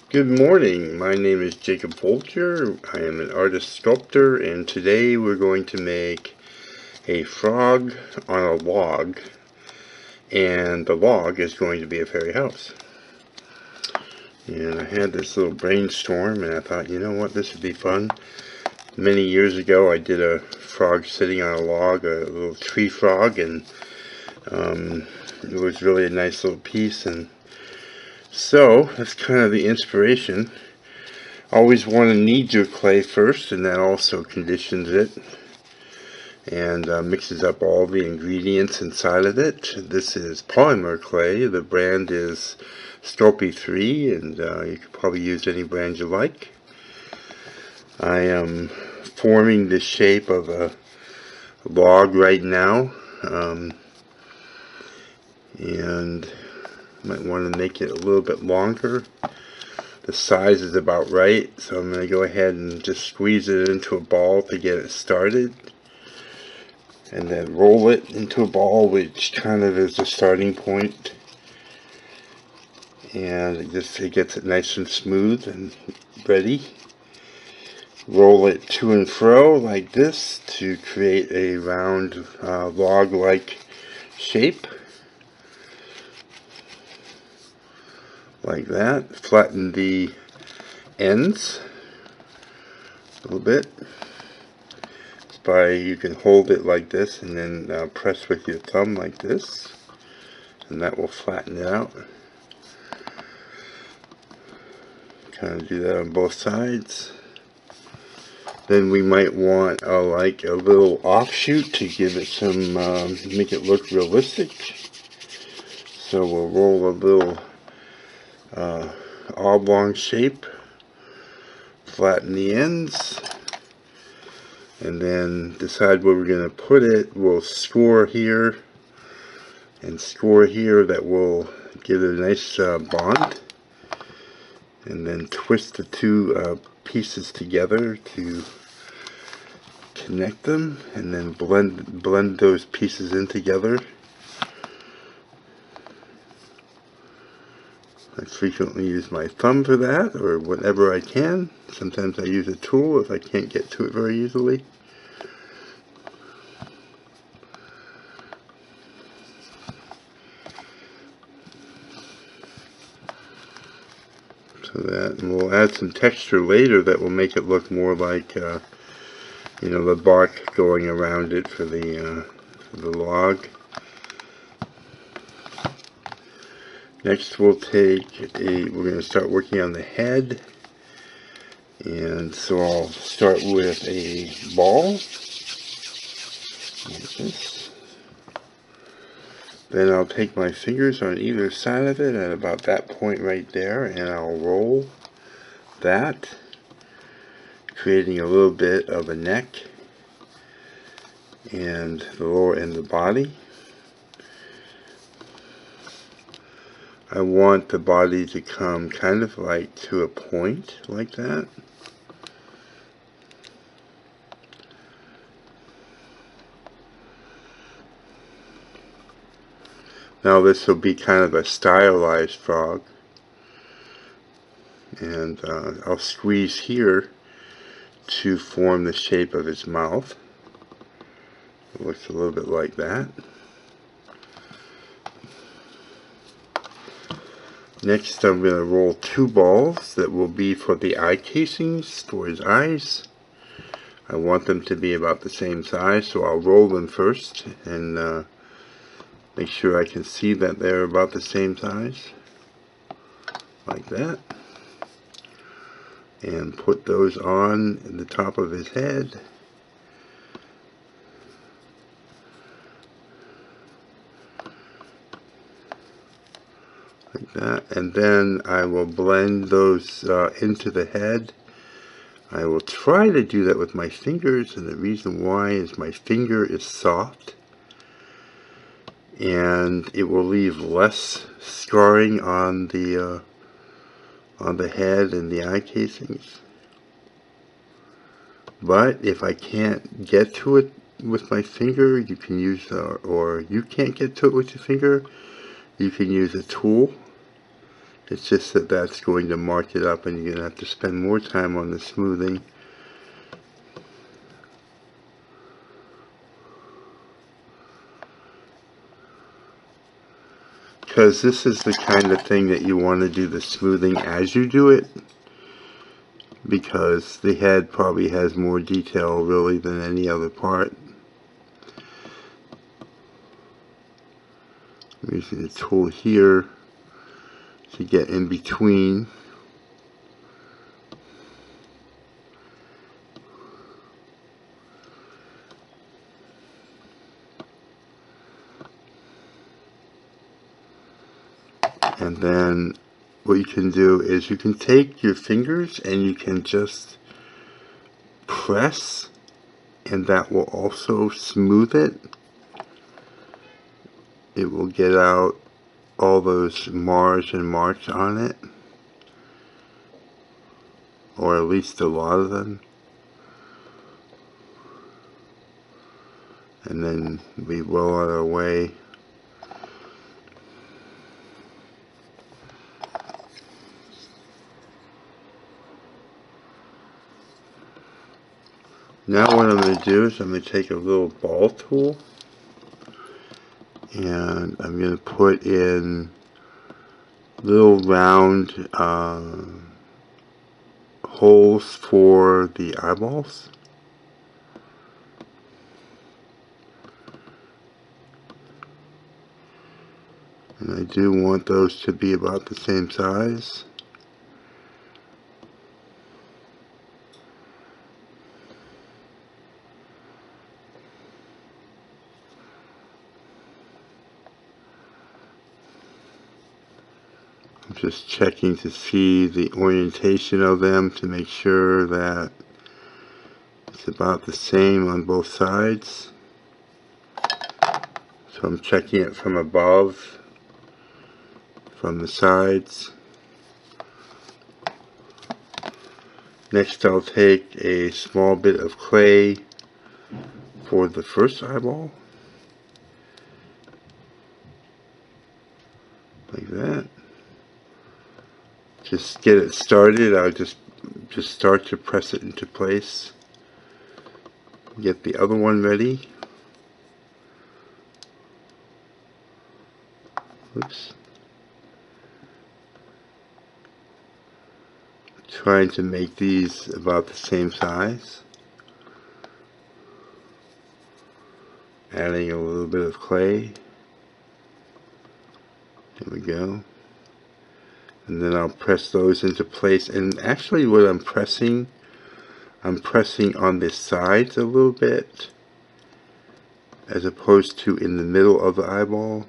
Good morning, my name is Jacob Volcher. I am an artist sculptor, and today we're going to make a frog on a log, and the log is going to be a fairy house. And I had this little brainstorm, and I thought, you know what, this would be fun. Many years ago I did a frog sitting on a log, a little tree frog, and it was really a nice little piece. And so that's kind of the inspiration. Always want to knead your clay first, and that also conditions it and mixes up all the ingredients inside of it. This is Polymer clay. The brand is Sculpey 3, and you could probably use any brand you like. I am forming the shape of a log right now, and might want to make it a little bit longer. The size is about right, so I'm going to go ahead and just squeeze it into a ball to get it started, and then roll it into a ball, which kind of is the starting point, and it gets it nice and smooth and ready. Roll it to and fro like this to create a round log-like shape. Like that. Flatten the ends a little bit. You can hold it like this and then press with your thumb like this, and that will flatten it out. Kind of do that on both sides. Then we might want like a little offshoot to give it some, make it look realistic. So we'll roll a little oblong shape, flatten the ends, and then decide where we're going to put it. We'll score here and score here. That will give it a nice bond, and then twist the two pieces together to connect them, and then blend those pieces in together. I frequently use my thumb for that, or whatever I can. Sometimes I use a tool if I can't get to it very easily. So that, and we'll add some texture later that will make it look more like, you know, the bark going around it for the log. Next we're going to start working on the head, and so I'll start with a ball like this. Then I'll take my fingers on either side of it at about that point right there, and I'll roll that, creating a little bit of a neck and the lower end of the body. I want the body to come kind of like to a point like that. Now this will be kind of a stylized frog, and I'll squeeze here to form the shape of its mouth. It looks a little bit like that. Next I'm going to roll two balls that will be for the eye casings, for his eyes. I want them to be about the same size, so I'll roll them first and make sure I can see that they're about the same size, like that. And put those on the top of his head. Like that, and then I will blend those into the head. I will try to do that with my fingers, and the reason why is my finger is soft, and it will leave less scarring on the head and the eye casings. But if I can't get to it with my finger, you can use, or you can't get to it with your finger, you can use a tool It's just that that's going to mark it up, and you're going to have to spend more time on the smoothing. Because this is the kind of thing that you want to do the smoothing as you do it, because the head probably has more detail really than any other part. I'm using the tool here to get in between. And then what you can do is you can take your fingers and you can just press, and that will also smooth it. It will get out all those mars and marks on it, or at least a lot of them. And then we roll out our way. Now what I'm going to do is I'm going to take a little ball tool, and I'm going to put in little round holes for the eyeballs. And I do want those to be about the same size. I'm just checking to see the orientation of them to make sure that it's about the same on both sides. So I'm checking it from above, from the sides. Next I'll take a small bit of clay for the first eyeball, like that. Just get it started. I'll just start to press it into place. Get the other one ready. Oops. Trying to make these about the same size. Adding a little bit of clay. There we go. And then I'll press those into place. And actually what I'm pressing on the sides a little bit, as opposed to in the middle of the eyeball.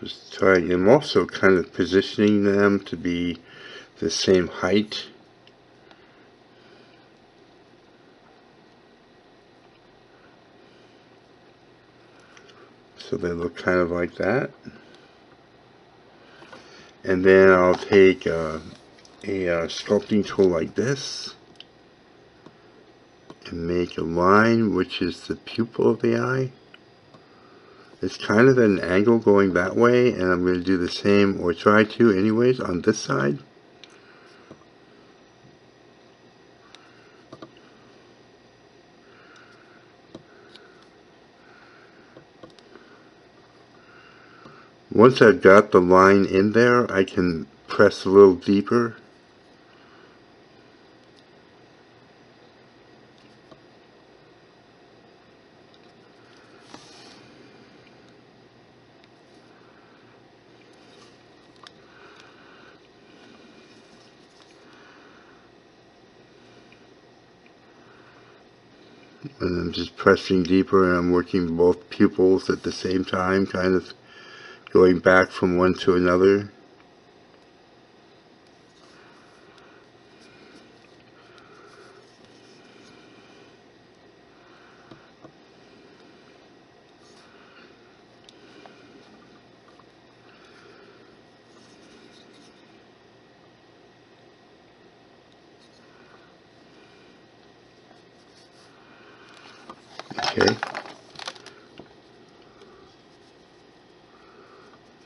Just trying. I'm also kind of positioning them to be the same height. So they look kind of like that. And then I'll take a sculpting tool like this and make a line which is the pupil of the eye. It's kind of at an angle going that way, and I'm going to do the same, or try to anyways, on this side. Once I've got the line in there, I can press a little deeper. And I'm just pressing deeper, and I'm working both pupils at the same time, kind of going back from one to another. Okay.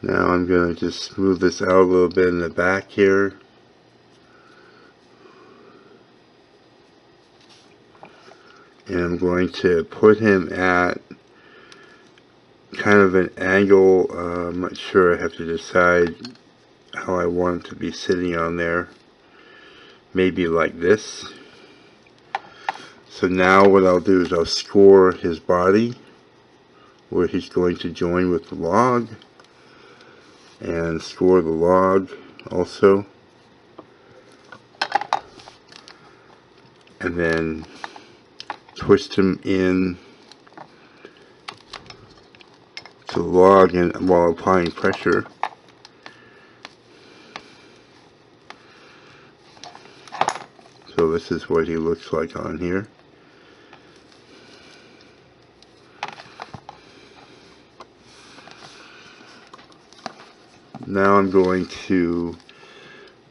Now I'm going to just smooth this out a little bit in the back here. And I'm going to put him at kind of an angle. I'm not sure, I have to decide how I want him to be sitting on there. Maybe like this. So now what I'll do is I'll score his body where he's going to join with the log, and score the log also, and then twist him in to the log and while applying pressure. So this is what he looks like on here. Now I'm going to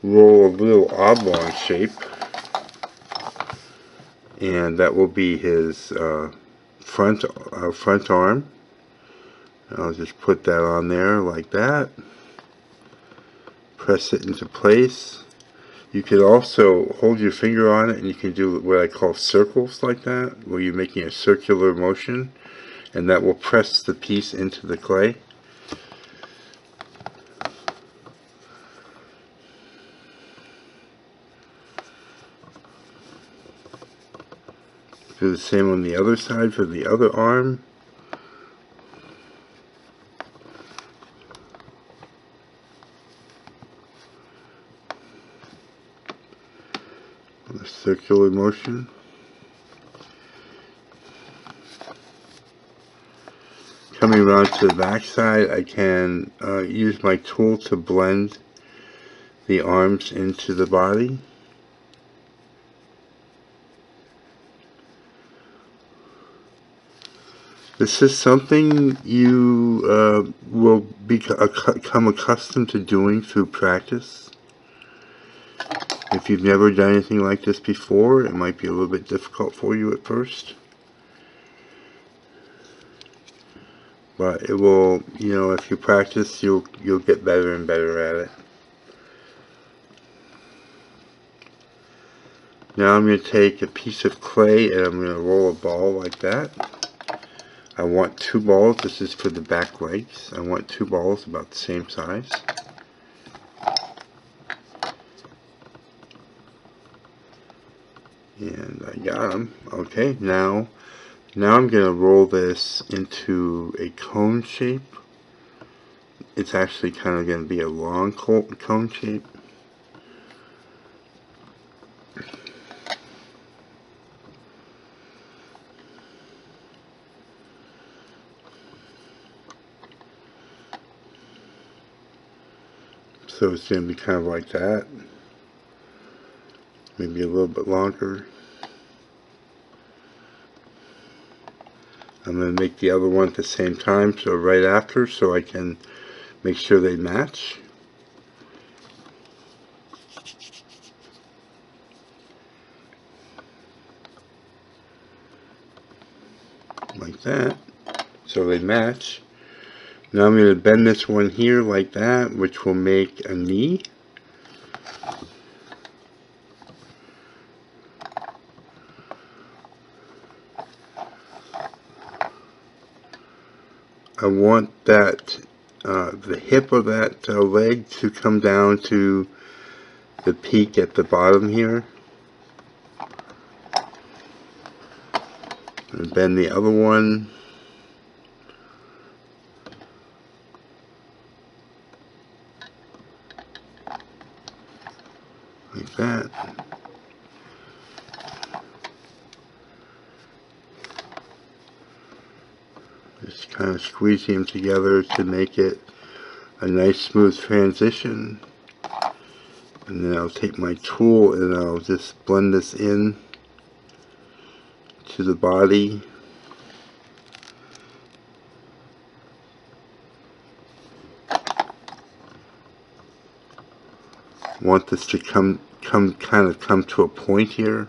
roll a little oblong shape, and that will be his front arm. I'll just put that on there like that. Press it into place. You could also hold your finger on it and you can do what I call circles like that, where you're making a circular motion, and that will press the piece into the clay. Do the same on the other side for the other arm. A circular motion. Coming around to the back side, I can use my tool to blend the arms into the body. This is something you will become accustomed to doing through practice. If you've never done anything like this before, it might be a little bit difficult for you at first. But it will, you know, if you practice, you'll get better and better at it. Now I'm going to take a piece of clay and I'm going to roll a ball like that. I want 2 balls. This is for the back legs. I want 2 balls about the same size. And I got them. Okay, now I'm going to roll this into a cone shape. It's actually kind of going to be a long cone shape. So it's going to be kind of like that. Maybe a little bit longer. I'm going to make the other one at the same time, so right after, so I can make sure they match. Like that. So they match. Now I'm going to bend this one here like that, which will make a knee. I want that the hip of that leg to come down to the peak at the bottom here. And bend the other one. Like that. Just kind of squeezing them together to make it a nice smooth transition. And then I'll take my tool and I'll just blend this in to the body. Want this to come kind of come to a point here.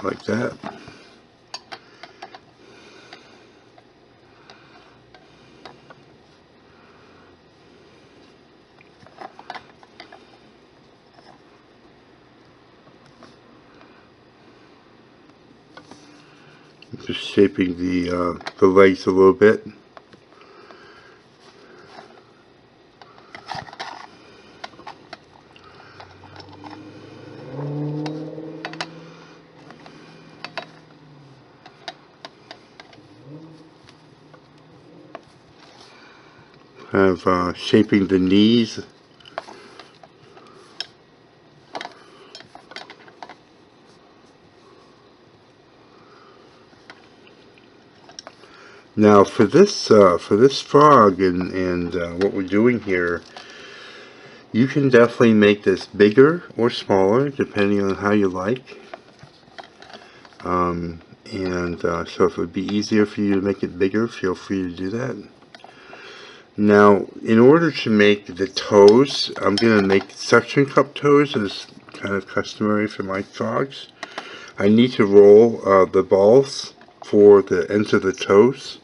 like that. Just shaping the legs a little bit. Kind of shaping the knees. Now for this frog and what we're doing here, you can definitely make this bigger or smaller depending on how you like. So if it would be easier for you to make it bigger, feel free to do that. Now, in order to make the toes, I'm going to make suction cup toes as kind of customary for my frogs. I need to roll the balls for the ends of the toes.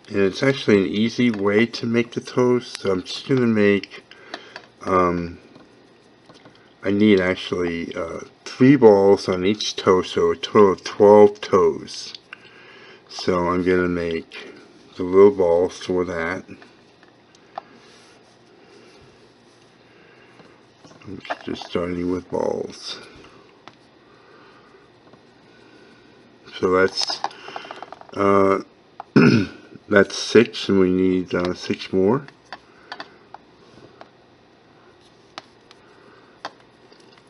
And it's actually an easy way to make the toes. So I'm just going to make, I need actually 3 balls on each toe, so a total of 12 toes. So I'm going to make the little balls for that. I'm just starting with balls. So that's 6, and we need 6 more.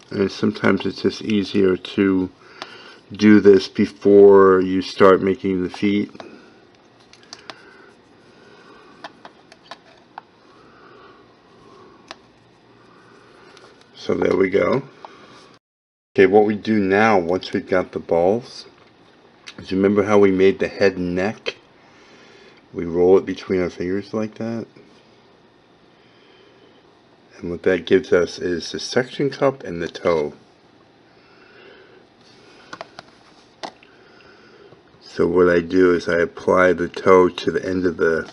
And sometimes it's just easier to do this before you start making the feet. So there we go. Okay, what we do now, once we've got the balls, is remember how we made the head and neck? We roll it between our fingers like that. And what that gives us is the suction cup and the toe. So what I do is I apply the toe to the end of the,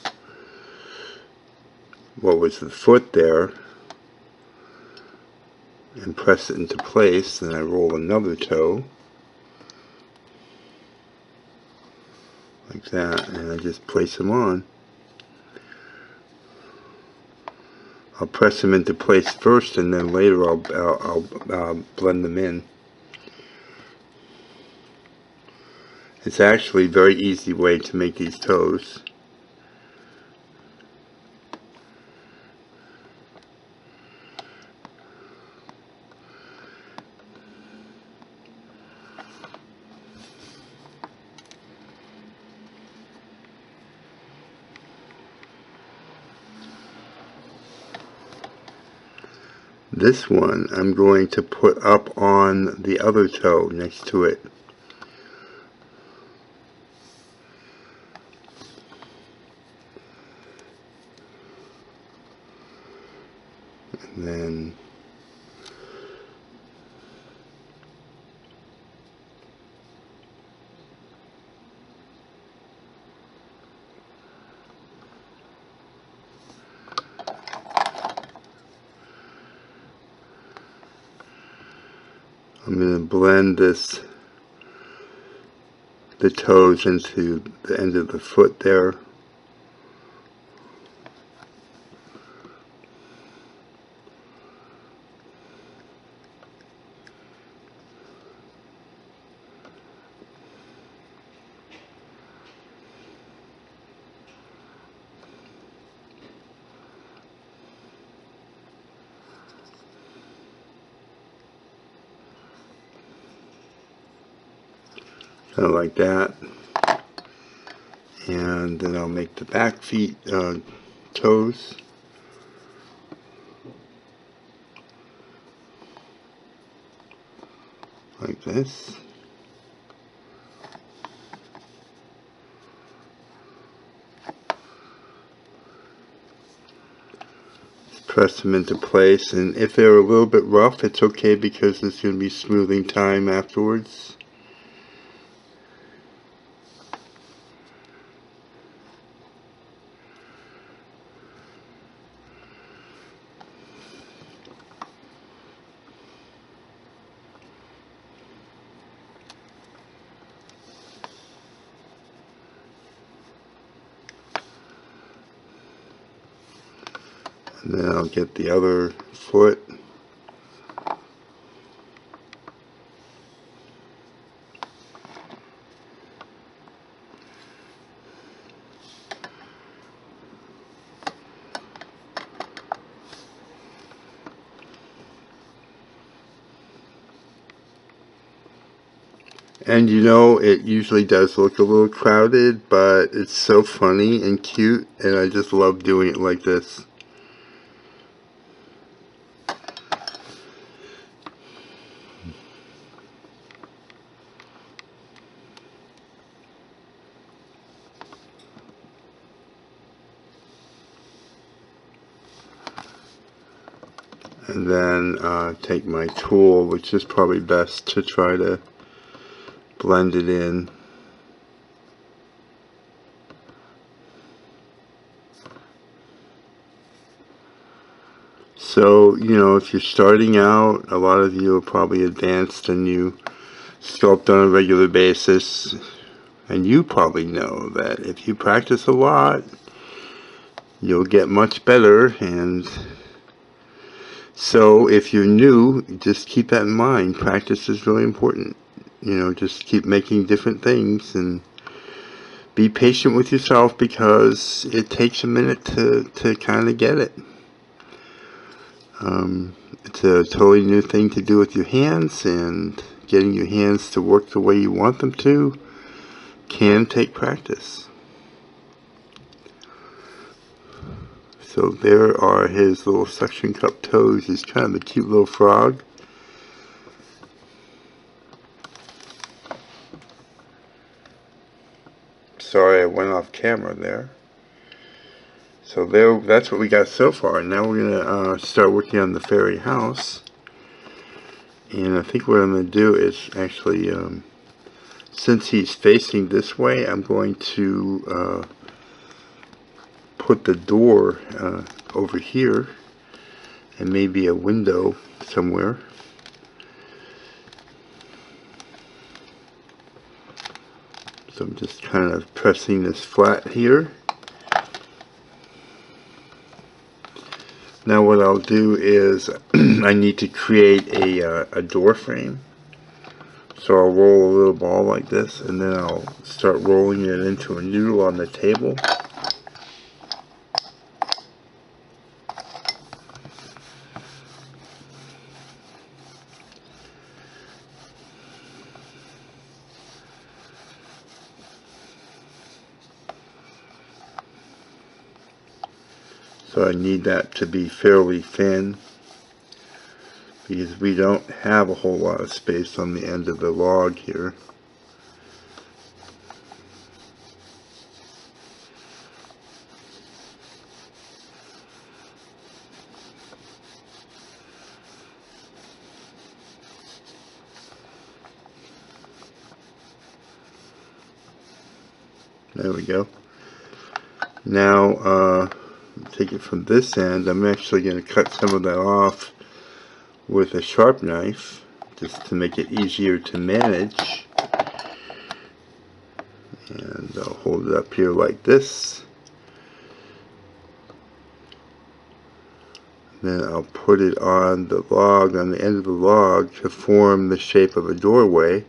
what was the foot there, and press it into place. Then I roll another toe like that, and I just place them on. I'll press them into place first, and then later I'll blend them in. It's actually a very easy way to make these toes. This one I'm going to put up on the other toe next to it. And then I'm going to blend the toes into the end of the foot there. Kind of like that. And then I'll make the back feet toes. Like this. press them into place, and if they're a little bit rough, it's okay because it's going to be smoothing time afterwards. And then I'll get the other foot. And you know, it usually does look a little crowded, but it's so funny and cute, and I just love doing it like this. And then take my tool, which is probably best to try to blend it in. So, you know, if you're starting out, a lot of you are probably advanced and you sculpt on a regular basis, and you probably know that if you practice a lot, you'll get much better. And so if you're new, just keep that in mind. Practice is really important. You know, just keep making different things and be patient with yourself, because it takes a minute to kind of get it. It's a totally new thing to do with your hands, and getting your hands to work the way you want them to can take practice. So there are his little suction cup toes. He's kind of a cute little frog. Sorry, I went off camera there. So there, that's what we got so far. Now we're going to start working on the fairy house. And I think what I'm going to do is actually, since he's facing this way, I'm going to put the door over here, and maybe a window somewhere. So I'm just kind of pressing this flat here. Now what I'll do is I need to create a door frame. So I'll roll a little ball like this, and then I'll start rolling it into a noodle on the table. So I need that to be fairly thin, because we don't have a whole lot of space on the end of the log here. There we go. Now take it from this end. I'm actually going to cut some of that off with a sharp knife, just to make it easier to manage. And I'll hold it up here like this. Then I'll put it on the log, on the end of the log, to form the shape of a doorway.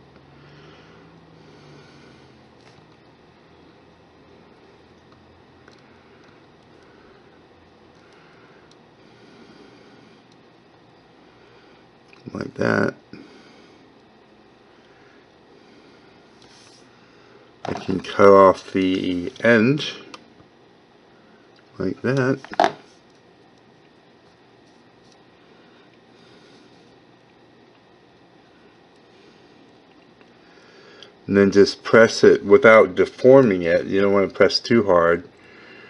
Like that. I can cut off the end like that. And then just press it without deforming it. You don't want to press too hard,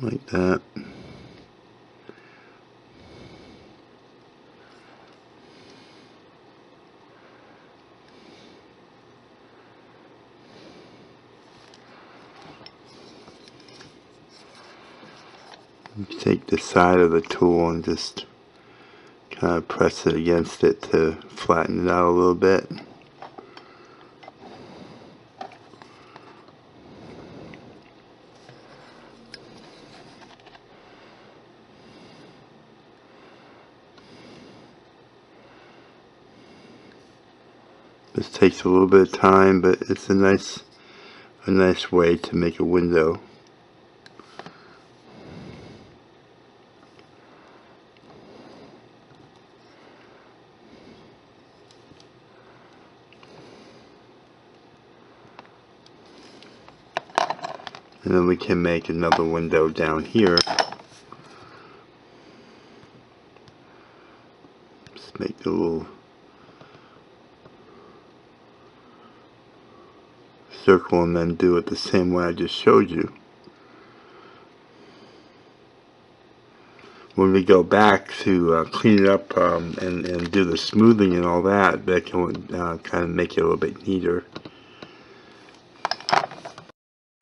like that. Take the side of the tool and just kind of press it against it to flatten it out a little bit. This takes a little bit of time, but it's a nice way to make a window. And then we can make another window down here. Just make a little circle and then do it the same way I just showed you. When we go back to clean it up and do the smoothing and all that, that can kind of make it a little bit neater.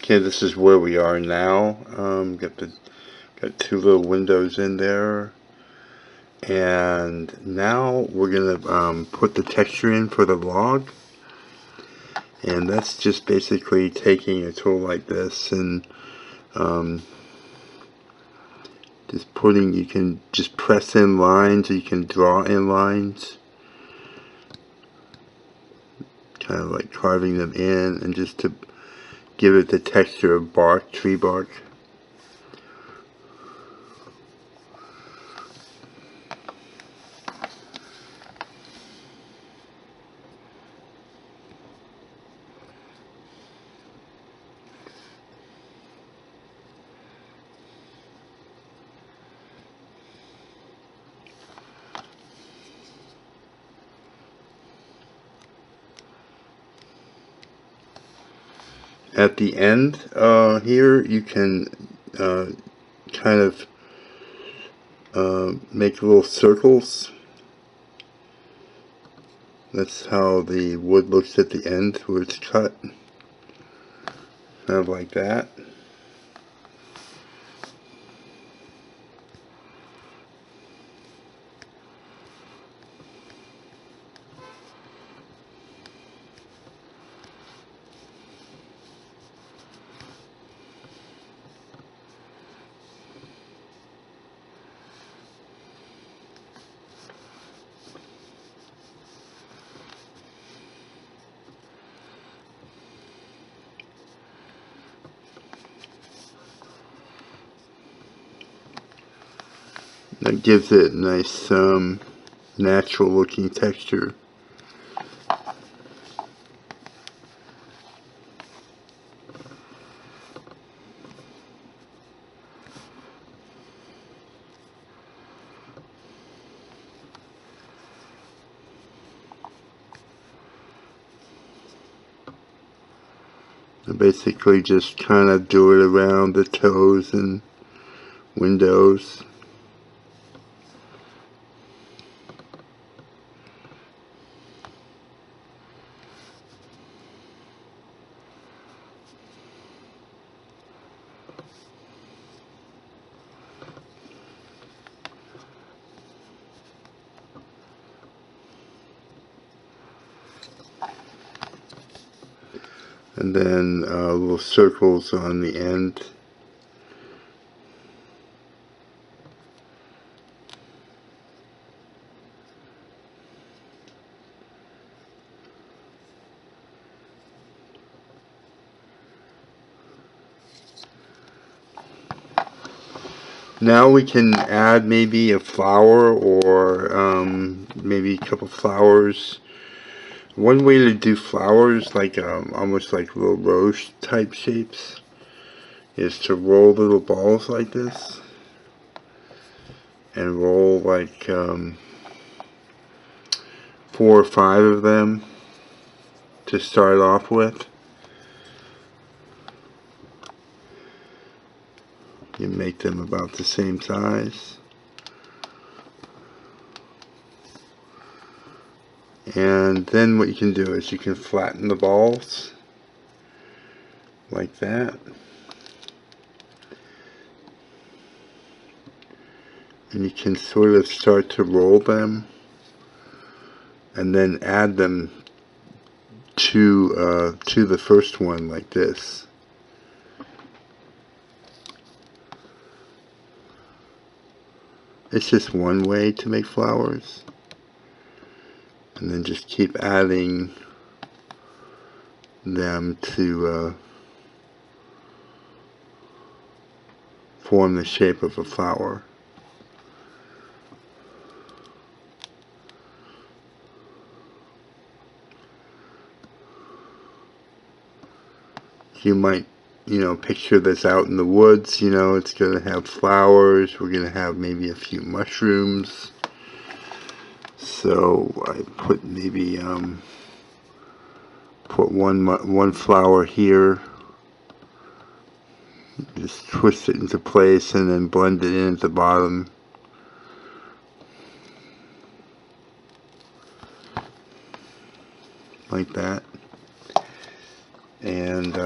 Okay, this is where we are now. Got two little windows in there, and now we're gonna put the texture in for the log, and that's just basically taking a tool like this and just putting. You can just press in lines, or you can draw in lines, kind of like carving them in, and just to give it the texture of bark, tree bark. At the end here, you can kind of make little circles. That's how the wood looks at the end where it's cut. Kind of like that. That gives it a nice natural looking texture. I basically just kind of do it around the toes and windows. And then little circles on the end. Now we can add maybe a flower or maybe a couple flowers. One way to do flowers, like almost like little rose type shapes, is to roll little balls like this, and roll like 4 or 5 of them to start off with. can make them about the same size. And then what you can do is you can flatten the balls like that. And you can sort of start to roll them and then add them to the first one like this. It's just one way to make flowers. And then just keep adding them to form the shape of a flower. You might, picture this out in the woods. It's going to have flowers. We're going to have maybe a few mushrooms. So I put maybe put one flower here. Just twist it into place and then blend it in at the bottom. Like that. And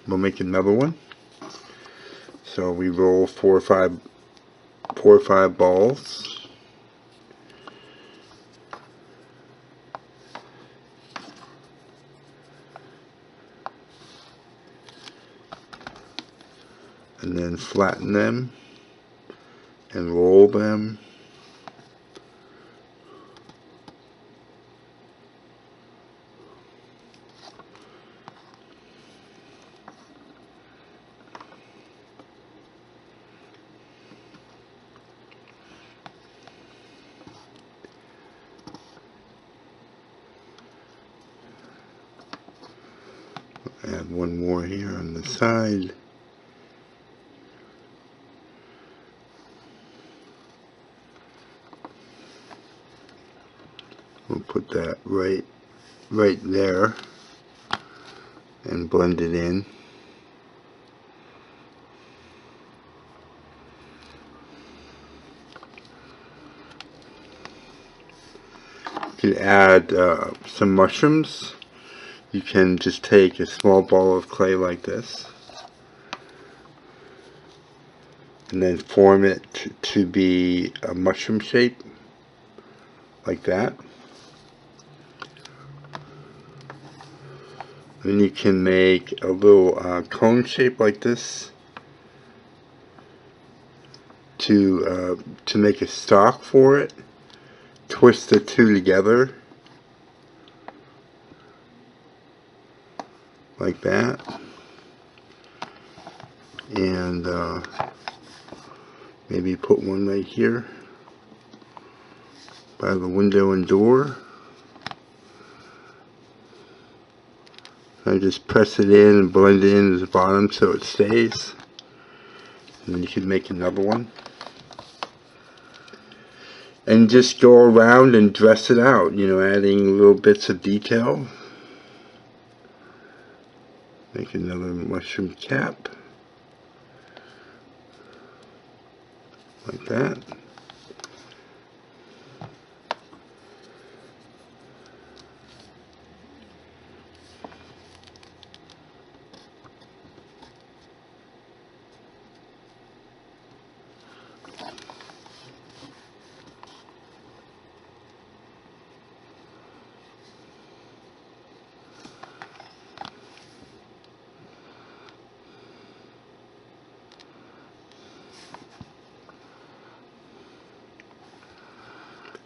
we'll make another one. So we roll four or five balls. And then flatten them and roll them. Add one more here on the side. We'll put that right there and blend it in. You can add some mushrooms. You can just take a small ball of clay like this and then form it to be a mushroom shape like that. Then you can make a little cone shape like this to make a stalk for it. Twist the two together like that, and maybe put one right here by the window and door. I just press it in and blend it in at the bottom so it stays. And then you can make another one. And just go around and dress it out, adding little bits of detail. Make another mushroom cap. Like that.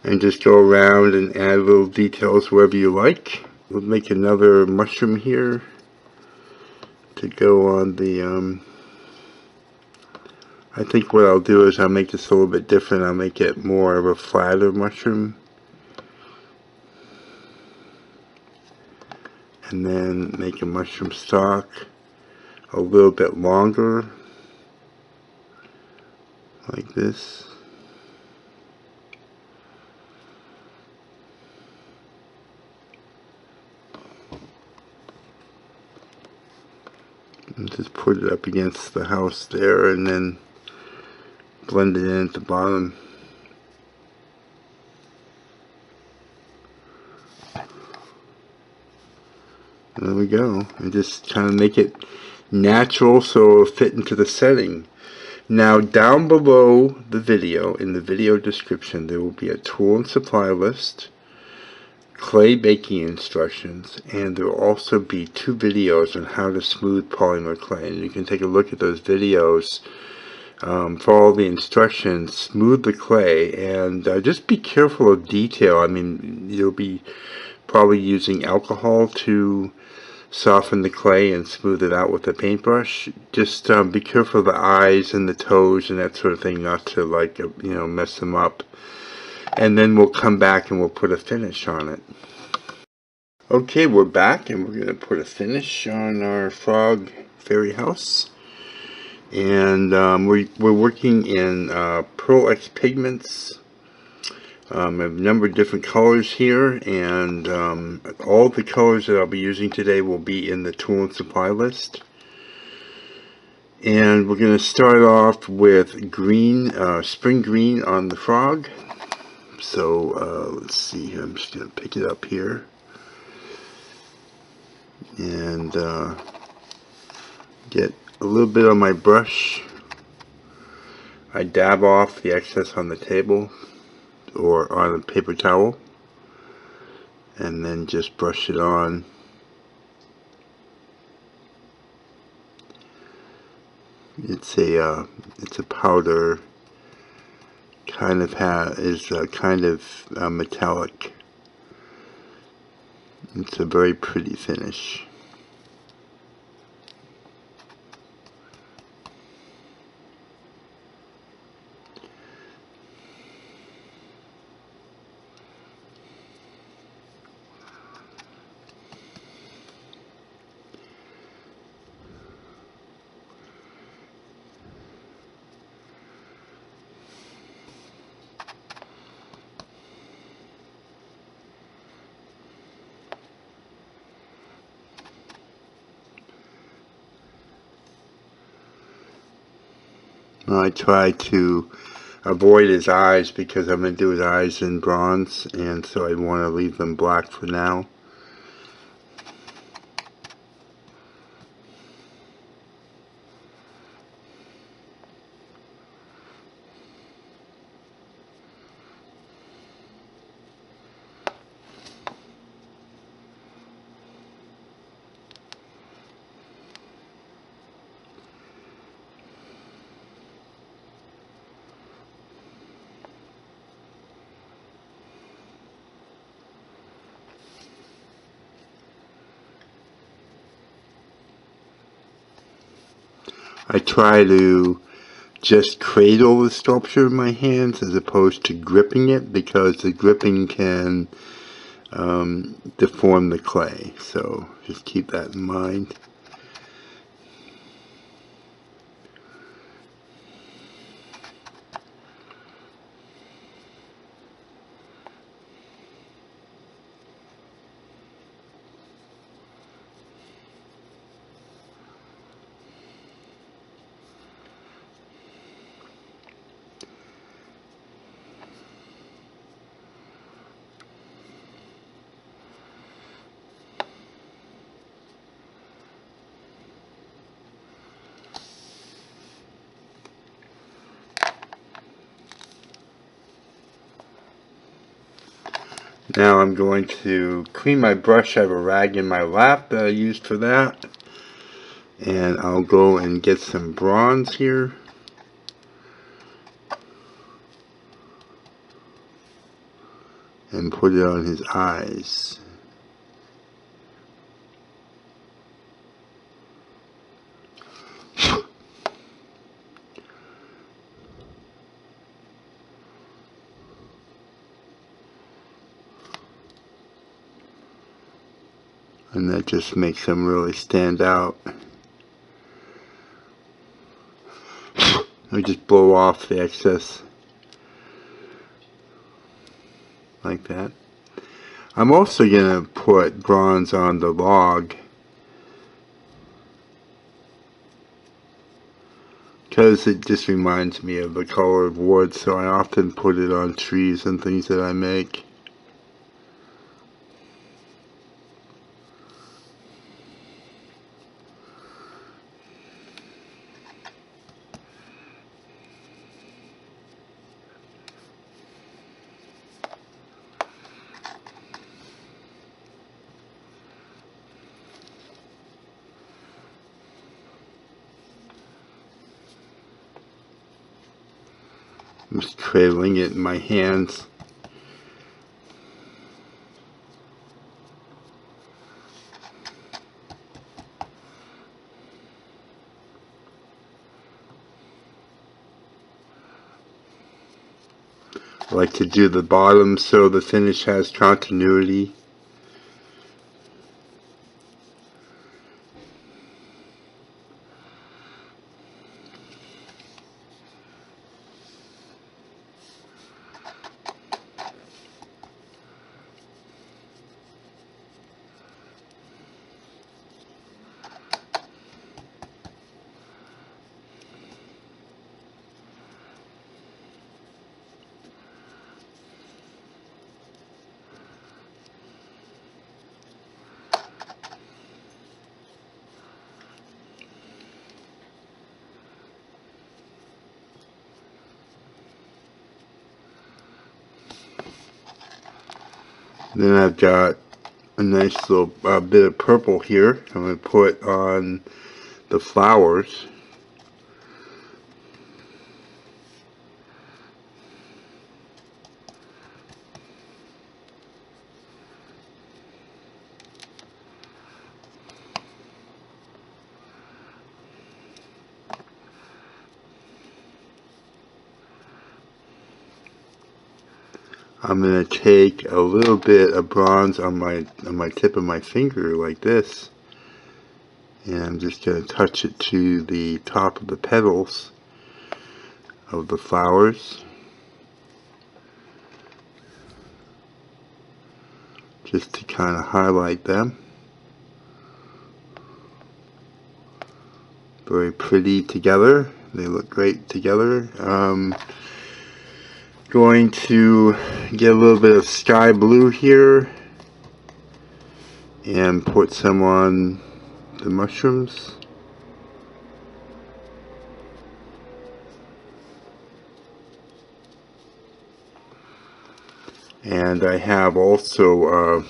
And just go around and add little details wherever you like. We'll make another mushroom here to go on the I think what I'll do is I'll make this a little bit different. I'll make it more of a flatter mushroom. And then make a mushroom stalk a little bit longer, like this. And just put it up against the house there and then blend it in at the bottom. There we go. And just kind of make it natural so it'll fit into the setting. Now down below the video, in the video description, there will be a tool and supply list, clay baking instructions, and there will also be 2 videos on how to smooth polymer clay. And you can take a look at those videos for all the instructions. Smooth the clay, and just be careful of detail. I mean, you'll be probably using alcohol to soften the clay and smooth it out with a paintbrush. Just be careful of the eyes and the toes and that sort of thing, not to, like, you know, mess them up. And then we'll come back and we'll put a finish on it. Okay, we're back and we're going to put a finish on our frog fairy house. And we're working in Pearl X Pigments. I have a number of different colors here, and all the colors that I'll be using today will be in the tool and supply list. And we're going to start off with green, spring green on the frog. So let's see here, I'm just going to pick it up here and get a little bit on my brush. I dab off the excess on the table or on a paper towel and then just brush it on. It's a powder, kind of is kind of metallic. It's a very pretty finish. I try to avoid his eyes because I'm going to do his eyes in bronze, and so I want to leave them black for now. I try to just cradle the sculpture in my hands as opposed to gripping it, because the gripping can deform the clay. So just keep that in mind. Now I'm going to clean my brush. I have a rag in my lap that I used for that. And I'll go and get some bronze here. And put it on his eyes. And that just makes them really stand out. I just blow off the excess like that. I'm also going to put bronze on the log because it just reminds me of the color of wood, so I often put it on trees and things that I make. I'm just trailing it in my hands. I like to do the bottom so the finish has continuity. Then I've got a nice little bit of purple here I'm going to put on the flowers. I'm going to take a little bit of bronze on my tip of my finger like this, and I'm just going to touch it to the top of the petals of the flowers, just to kind of highlight them. Very pretty together. They look great together. Going to get a little bit of sky blue here and put some on the mushrooms. And I have also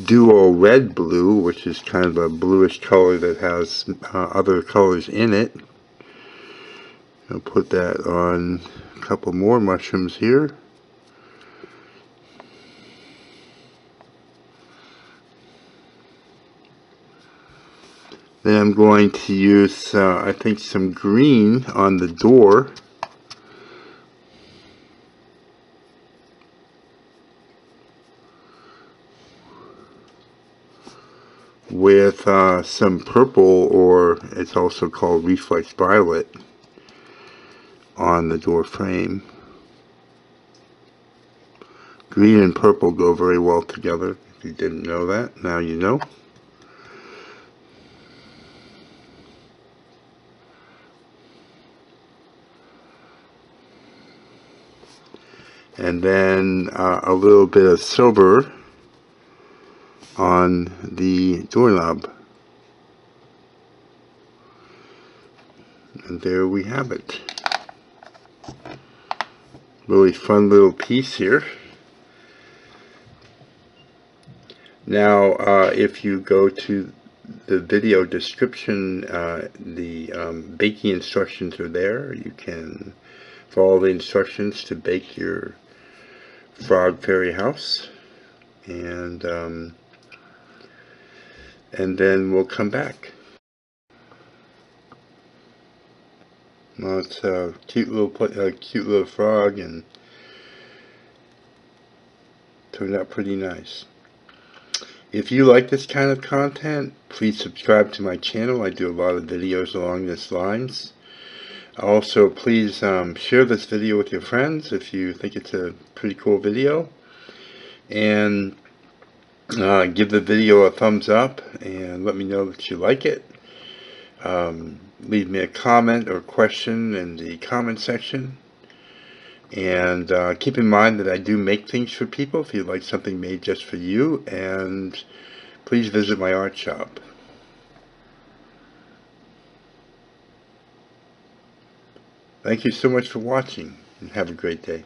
duo red blue, which is kind of a bluish color that has other colors in it. I'll put that on a couple more mushrooms here. Then I'm going to use, I think, some green on the door. With some purple, or it's also called Reflex violet, on the door frame. Green and purple go very well together. If you didn't know that, now you know. And then a little bit of silver on the doorknob. And there we have it. Really fun little piece here. Now, if you go to the video description, the baking instructions are there. You can follow the instructions to bake your frog fairy house, and then we'll come back. Well, it's a cute little frog, and turned out pretty nice. If you like this kind of content, please subscribe to my channel. I do a lot of videos along these lines. Also, please share this video with your friends if you think it's a pretty cool video, and give the video a thumbs up and let me know that you like it. leave me a comment or question in the comment section. And keep in mind that I do make things for people if you'd like something made just for you, and please visit my art shop. Thank you so much for watching, and have a great day.